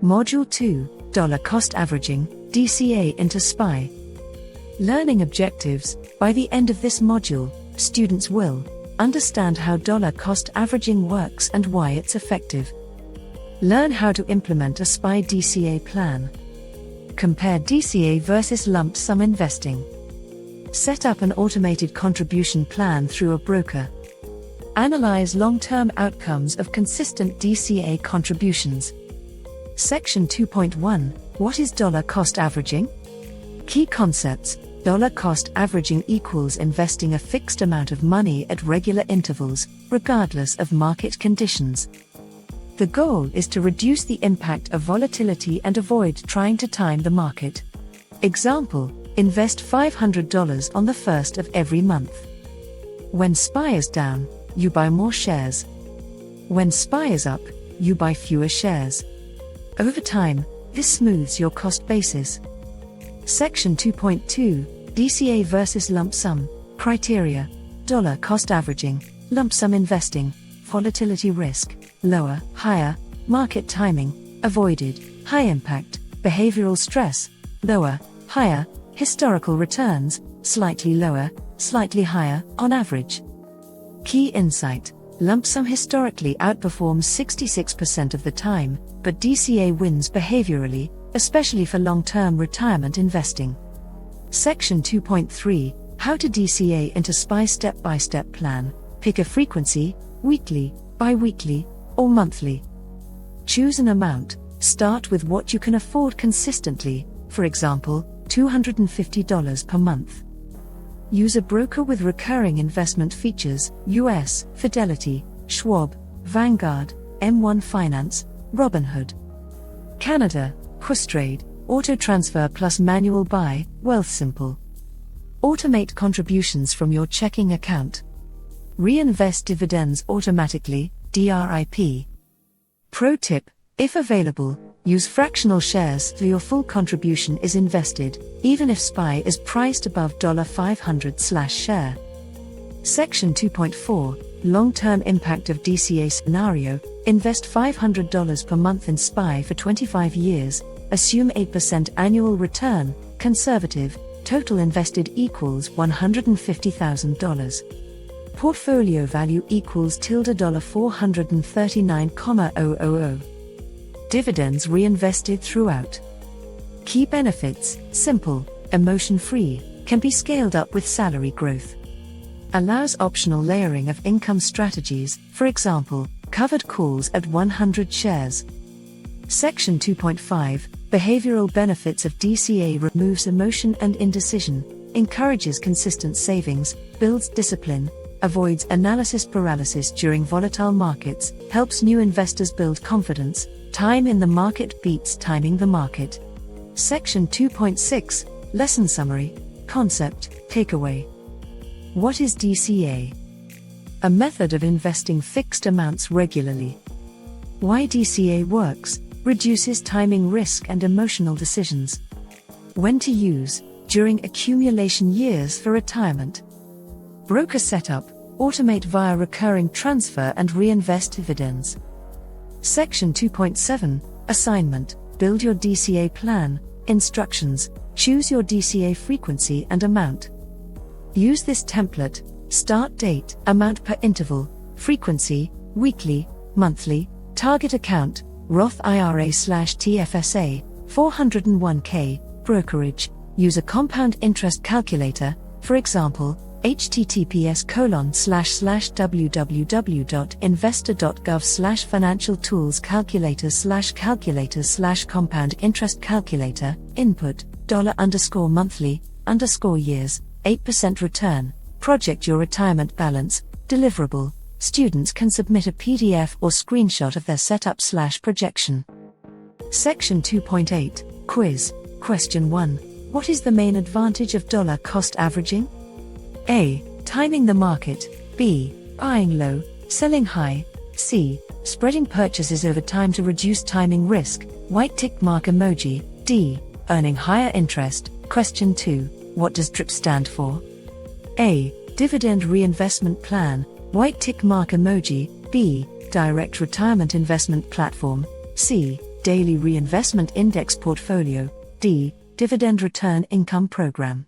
Module 2, Dollar Cost Averaging, DCA into SPY. Learning objectives. By the end of this module, students will understand how dollar cost averaging works and why it's effective. Learn how to implement a SPY DCA plan. Compare DCA versus lump sum investing. Set up an automated contribution plan through a broker. Analyze long-term outcomes of consistent DCA contributions. Section 2.1, What is dollar cost averaging? Key concepts. Dollar cost averaging equals investing a fixed amount of money at regular intervals, regardless of market conditions. The goal is to reduce the impact of volatility and avoid trying to time the market. Example, invest $500 on the first of every month. When SPY is down, you buy more shares. When SPY is up, you buy fewer shares. Over time, this smooths your cost basis. Section 2.2, DCA versus lump sum, criteria, dollar cost averaging, lump sum investing, volatility risk, lower, higher, market timing, avoided, high impact, behavioral stress, lower, higher, historical returns, slightly lower, slightly higher, on average. Key insight, lump sum historically outperforms 66% of the time, but DCA wins behaviorally, especially for long-term retirement investing. Section 2.3, How to DCA into SPY step-by-step plan. Pick a frequency, weekly, bi-weekly, or monthly. Choose an amount, start with what you can afford consistently, for example, $250 per month. Use a broker with recurring investment features, US, Fidelity, Schwab, Vanguard, M1 Finance, Robinhood. Canada, Questrade, Auto Transfer plus Manual Buy, Wealthsimple. Automate contributions from your checking account. Reinvest dividends automatically, DRIP. Pro tip, if available, use fractional shares so your full contribution is invested, even if SPY is priced above $500/share. Section 2.4, Long-term impact of DCA scenario. Invest $500 per month in SPY for 25 years, assume 8% annual return, conservative, total invested equals $150,000. Portfolio value equals $439,000. Dividends reinvested throughout. Key benefits, simple, emotion-free, can be scaled up with salary growth. Allows optional layering of income strategies, for example, covered calls at 100 shares. Section 2.5, Behavioral benefits of DCA. Removes emotion and indecision, encourages consistent savings, builds discipline, avoids analysis paralysis during volatile markets, helps new investors build confidence. Time in the market beats timing the market. Section 2.6, Lesson Summary, Concept, Takeaway. What is DCA? A method of investing fixed amounts regularly. Why DCA works: reduces timing risk and emotional decisions. When to use: during accumulation years for retirement. Broker setup: automate via recurring transfer and reinvest dividends. Section 2.7, Assignment, build your DCA plan. Instructions: choose your DCA frequency and amount. Use this template: start date, amount per interval, frequency, weekly, monthly, target account, Roth IRA/TFSA, 401k, brokerage. Use a compound interest calculator, for example, https://www.investor.gov/financial-tools-calculator/compound interest calculator. Input $_years, 8% return. Project your retirement balance. Deliverable: students can submit a PDF or screenshot of their setup/projection. Section 2.8, Quiz. Question 1. What is the main advantage of dollar cost averaging? A. Timing the market. B. Buying low, selling high. C. Spreading purchases over time to reduce timing risk. White tick mark emoji. D. Earning higher interest. Question 2. What does DRIP stand for? A. Dividend reinvestment plan. White tick mark emoji. B. Direct retirement investment platform. C. Daily Reinvestment Index Portfolio, D, Dividend Return Income Program.